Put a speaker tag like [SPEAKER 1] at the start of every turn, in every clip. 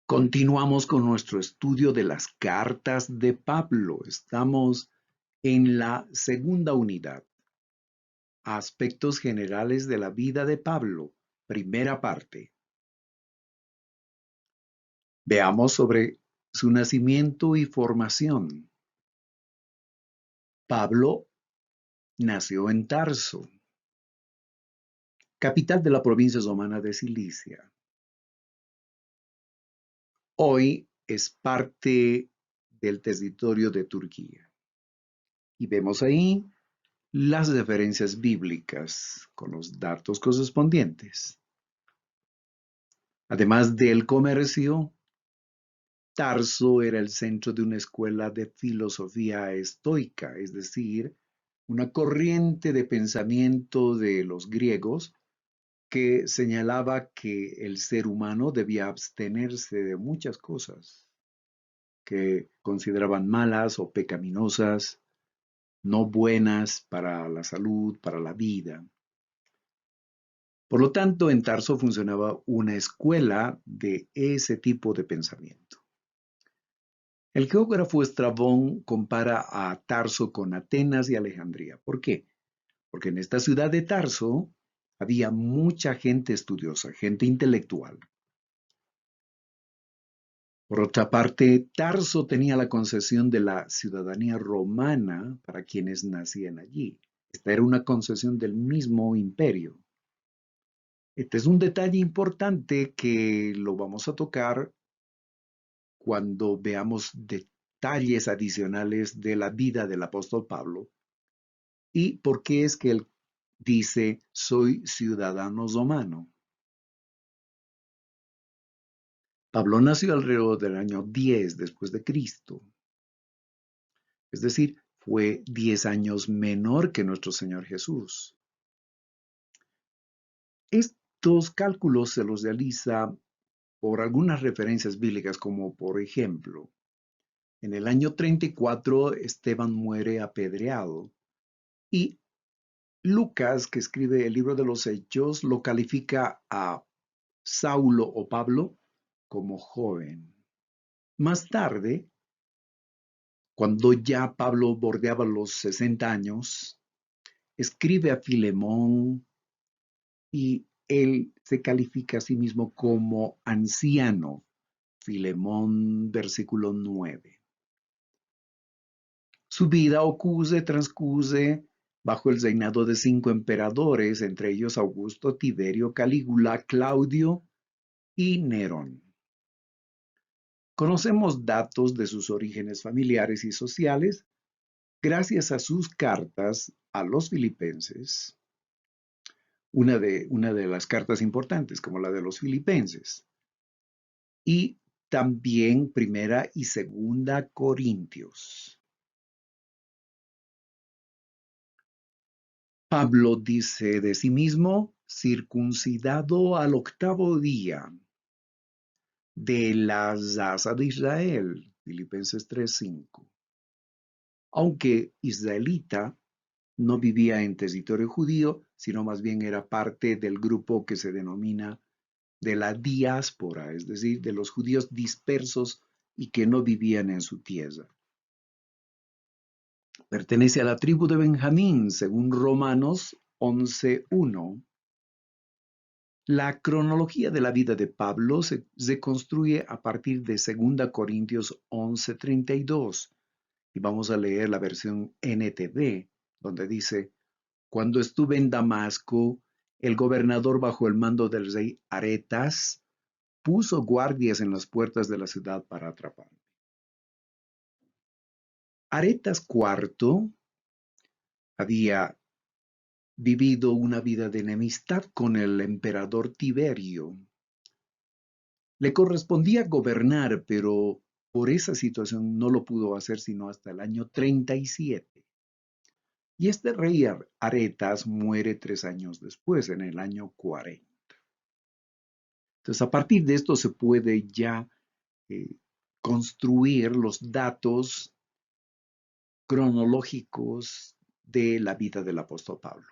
[SPEAKER 1] Continuamos con nuestro estudio de las cartas de Pablo. Estamos en la segunda unidad, aspectos generales de la vida de Pablo, primera parte. Veamos sobre su nacimiento y formación. Pablo nació en Tarso, capital de la provincia romana de Cilicia. Hoy es parte del territorio de Turquía. Y vemos ahí las referencias bíblicas con los datos correspondientes. Además del comercio, Tarso era el centro de una escuela de filosofía estoica, es decir, una corriente de pensamiento de los griegos que señalaba que el ser humano debía abstenerse de muchas cosas que consideraban malas o pecaminosas, no buenas para la salud, para la vida. Por lo tanto, en Tarso funcionaba una escuela de ese tipo de pensamiento. El geógrafo Estrabón compara a Tarso con Atenas y Alejandría. ¿Por qué? Porque en esta ciudad de Tarso había mucha gente estudiosa, gente intelectual. Por otra parte, Tarso tenía la concesión de la ciudadanía romana para quienes nacían allí. Esta era una concesión del mismo imperio. Este es un detalle importante que lo vamos a tocar cuando veamos detalles adicionales de la vida del apóstol Pablo y por qué es que él dice, soy ciudadano romano. Pablo nació alrededor del año 10 después de Cristo, es decir, fue 10 años menor que nuestro Señor Jesús. Estos cálculos se los realiza por algunas referencias bíblicas, como por ejemplo, en el año 34 Esteban muere apedreado y Lucas, que escribe el libro de los Hechos, lo califica a Saulo o Pablo como joven. Más tarde, cuando ya Pablo bordeaba los 60 años, escribe a Filemón y él se califica a sí mismo como anciano. Filemón, versículo 9. Su vida transcurre bajo el reinado de 5 emperadores, entre ellos Augusto, Tiberio, Calígula, Claudio y Nerón. Conocemos datos de sus orígenes familiares y sociales gracias a sus cartas a los filipenses, una de las cartas importantes como la de los filipenses, y también primera y segunda Corintios. Pablo dice de sí mismo, circuncidado al octavo día de la raza de Israel, Filipenses 3:5. Aunque israelita, no vivía en territorio judío, sino más bien era parte del grupo que se denomina de la diáspora, es decir, de los judíos dispersos y que no vivían en su tierra. Pertenece a la tribu de Benjamín, según Romanos 11:1. La cronología de la vida de Pablo se construye a partir de 2 Corintios 11:32 y vamos a leer la versión NTV, donde dice, cuando estuve en Damasco, el gobernador bajo el mando del rey Aretas puso guardias en las puertas de la ciudad para atraparme. Aretas IV había vivido una vida de enemistad con el emperador Tiberio. Le correspondía gobernar, pero por esa situación no lo pudo hacer sino hasta el año 37. Y este rey Aretas muere 3 años después, en el año 40. Entonces, a partir de esto se puede ya eh, construir los datos cronológicos de la vida del apóstol Pablo.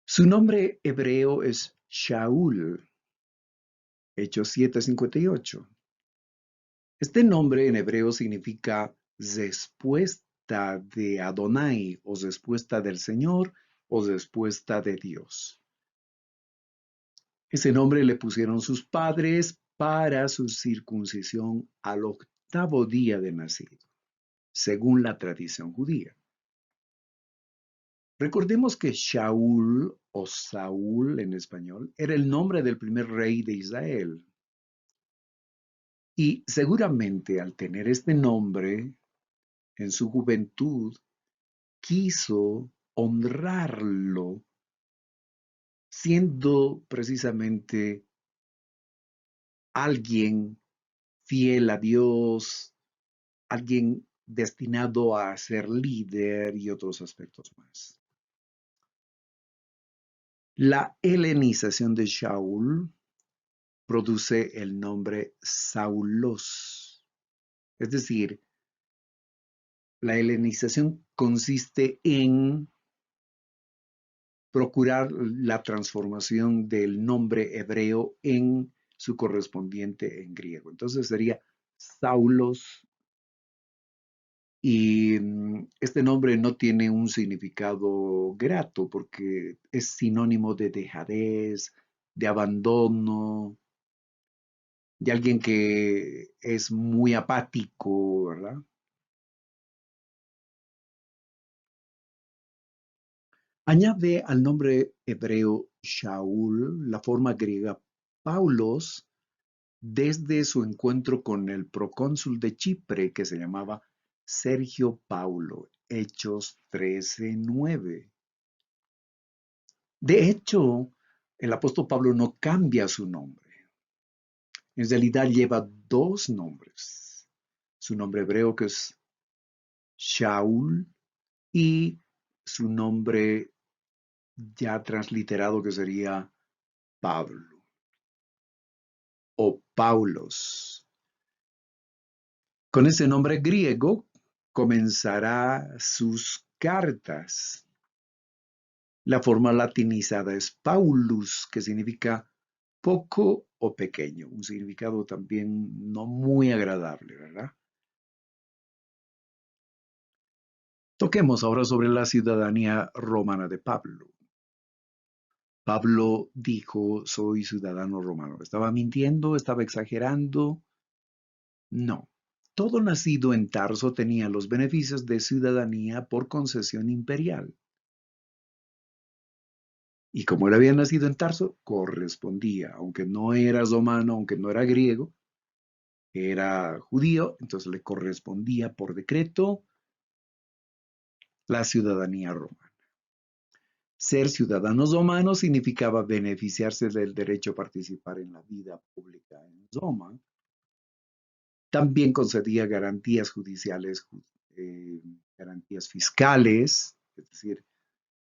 [SPEAKER 1] Su nombre hebreo es Shaul Hechos 7:58. Este nombre en hebreo significa respuesta de Adonai, o respuesta del Señor, o respuesta de Dios. Ese nombre le pusieron sus padres para su circuncisión al octavo día de nacido, según la tradición judía. Recordemos que Shaul o Saúl en español era el nombre del primer rey de Israel. Y seguramente al tener este nombre en su juventud, quiso honrarlo, siendo precisamente alguien fiel a Dios, alguien destinado a ser líder y otros aspectos más. La helenización de Shaul produce el nombre Saulos. Es decir, la helenización consiste en procurar la transformación del nombre hebreo en su correspondiente en griego. Entonces sería Saulos, y este nombre no tiene un significado grato porque es sinónimo de dejadez, de abandono, de alguien que es muy apático, ¿verdad? Añade al nombre hebreo Shaul la forma griega Paulos desde su encuentro con el procónsul de Chipre que se llamaba Sergio Paulo, Hechos 13:9. De hecho, el apóstol Pablo no cambia su nombre. En realidad lleva dos nombres. Su nombre hebreo que es Shaul y su nombre ya transliterado que sería Pablo o Paulos. Con ese nombre griego comenzará sus cartas. La forma latinizada es Paulus, que significa poco o pequeño, un significado también no muy agradable, ¿verdad? Toquemos ahora sobre la ciudadanía romana de Pablo. Pablo dijo, soy ciudadano romano. ¿Estaba mintiendo? ¿Estaba exagerando? No. Todo nacido en Tarso tenía los beneficios de ciudadanía por concesión imperial. Y como él había nacido en Tarso, correspondía, aunque no era romano, aunque no era griego, era judío, entonces le correspondía por decreto la ciudadanía romana. Ser ciudadanos romanos significaba beneficiarse del derecho a participar en la vida pública en Roma. También concedía garantías judiciales, eh, garantías fiscales, es decir,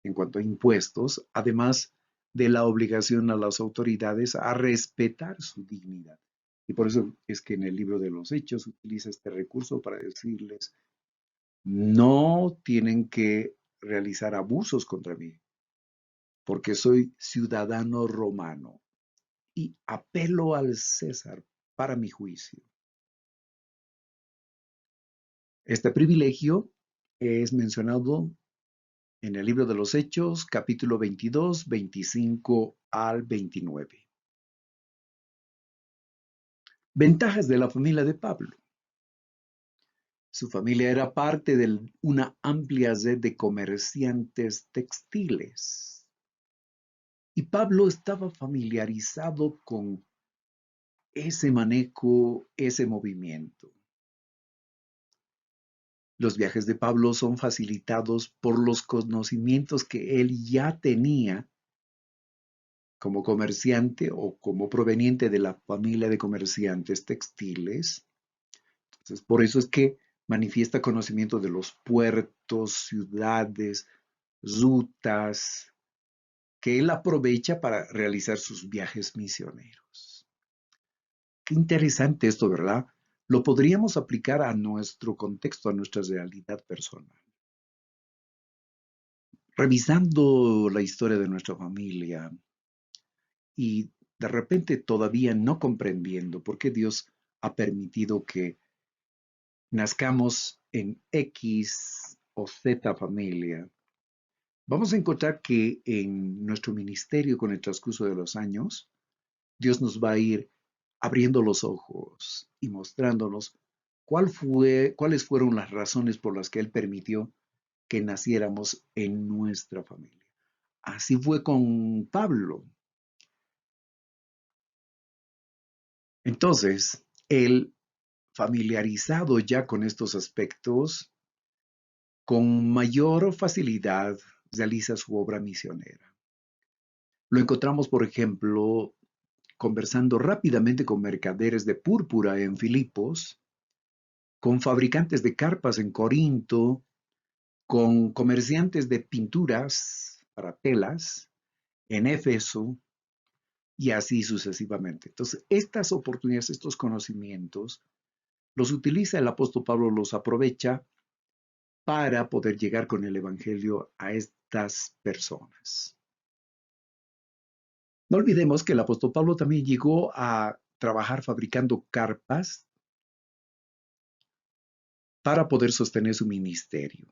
[SPEAKER 1] en cuanto a impuestos, además de la obligación a las autoridades a respetar su dignidad. Y por eso es que en el libro de los Hechos utiliza este recurso para decirles, no tienen que realizar abusos contra mí, porque soy ciudadano romano y apelo al César para mi juicio. Este privilegio es mencionado en el libro de los Hechos, capítulo 22, 25 al 29. Ventajas de la familia de Pablo. Su familia era parte de una amplia red de comerciantes textiles. Y Pablo estaba familiarizado con ese manejo, ese movimiento. Los viajes de Pablo son facilitados por los conocimientos que él ya tenía como comerciante o como proveniente de la familia de comerciantes textiles. Entonces, por eso es que manifiesta conocimiento de los puertos, ciudades, rutas, que él aprovecha para realizar sus viajes misioneros. Qué interesante esto, ¿verdad? Lo podríamos aplicar a nuestro contexto, a nuestra realidad personal. Revisando la historia de nuestra familia y de repente todavía no comprendiendo por qué Dios ha permitido que nazcamos en X o Z familia, vamos a encontrar que en nuestro ministerio con el transcurso de los años, Dios nos va a ir abriendo los ojos y mostrándonos cuáles fueron las razones por las que Él permitió que naciéramos en nuestra familia. Así fue con Pablo. Entonces, él, familiarizado ya con estos aspectos, con mayor facilidad realiza su obra misionera. Lo encontramos, por ejemplo, conversando rápidamente con mercaderes de púrpura en Filipos, con fabricantes de carpas en Corinto, con comerciantes de pinturas para telas en Éfeso y así sucesivamente. Entonces, estas oportunidades, estos conocimientos, los utiliza el apóstol Pablo, los aprovecha para poder llegar con el Evangelio a estas personas. No olvidemos que el apóstol Pablo también llegó a trabajar fabricando carpas para poder sostener su ministerio.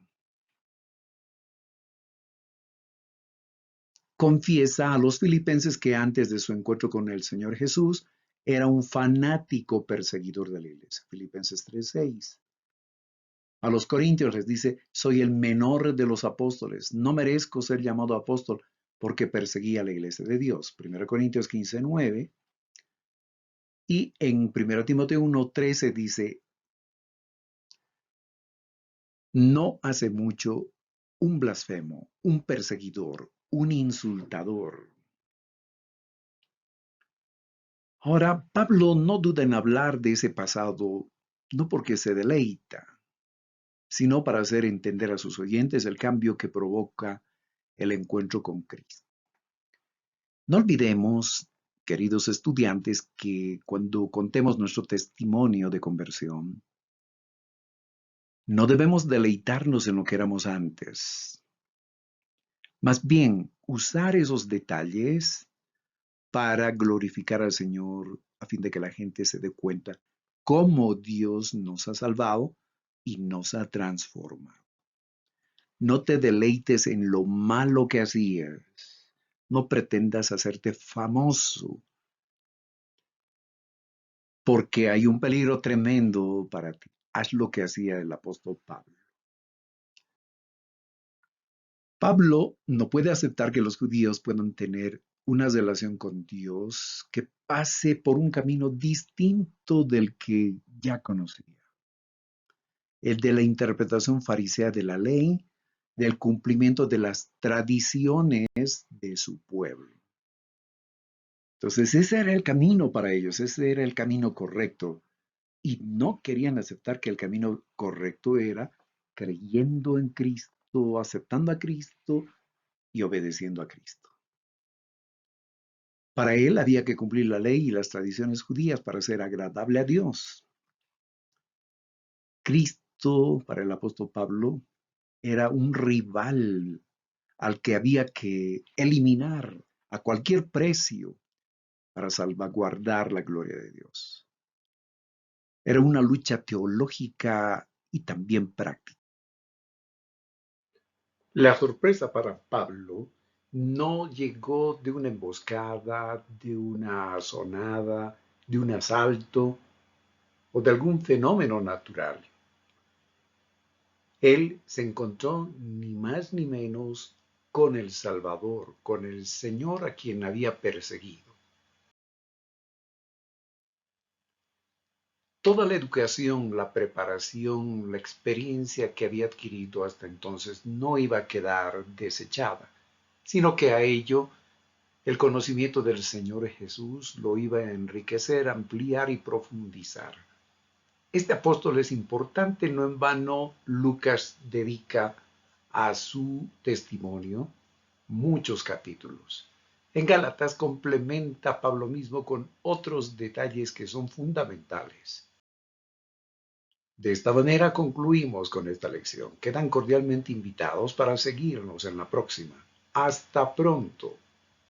[SPEAKER 1] Confiesa a los filipenses que antes de su encuentro con el Señor Jesús era un fanático perseguidor de la iglesia. Filipenses 3:6. A los corintios les dice, soy el menor de los apóstoles, no merezco ser llamado apóstol porque perseguía la iglesia de Dios. 1 Corintios 15:9. Y en 1 Timoteo 1:13 dice, no hace mucho un blasfemo, un perseguidor, un insultador. Ahora, Pablo no duda en hablar de ese pasado, no porque se deleita, sino para hacer entender a sus oyentes el cambio que provoca el encuentro con Cristo. No olvidemos, queridos estudiantes, que cuando contemos nuestro testimonio de conversión, no debemos deleitarnos en lo que éramos antes. Más bien, usar esos detalles para glorificar al Señor a fin de que la gente se dé cuenta cómo Dios nos ha salvado y nos ha transformado. No te deleites en lo malo que hacías. No pretendas hacerte famoso, porque hay un peligro tremendo para ti. Haz lo que hacía el apóstol Pablo. Pablo no puede aceptar que los judíos puedan tener una relación con Dios que pase por un camino distinto del que ya conocía, el de la interpretación farisea de la ley, del cumplimiento de las tradiciones de su pueblo. Entonces ese era el camino para ellos, ese era el camino correcto. Y no querían aceptar que el camino correcto era creyendo en Cristo, aceptando a Cristo y obedeciendo a Cristo. Para él había que cumplir la ley y las tradiciones judías para ser agradable a Dios. Cristo, para el apóstol Pablo, era un rival al que había que eliminar a cualquier precio para salvaguardar la gloria de Dios. Era una lucha teológica y también práctica. La sorpresa para Pablo no llegó de una emboscada, de una asonada, de un asalto o de algún fenómeno natural. Él se encontró ni más ni menos con el Salvador, con el Señor a quien había perseguido. Toda la educación, la preparación, la experiencia que había adquirido hasta entonces no iba a quedar desechada, sino que a ello el conocimiento del Señor Jesús lo iba a enriquecer, ampliar y profundizar. Este apóstol es importante, no en vano Lucas dedica a su testimonio muchos capítulos. En Gálatas complementa Pablo mismo con otros detalles que son fundamentales. De esta manera concluimos con esta lección. Quedan cordialmente invitados para seguirnos en la próxima. Hasta pronto.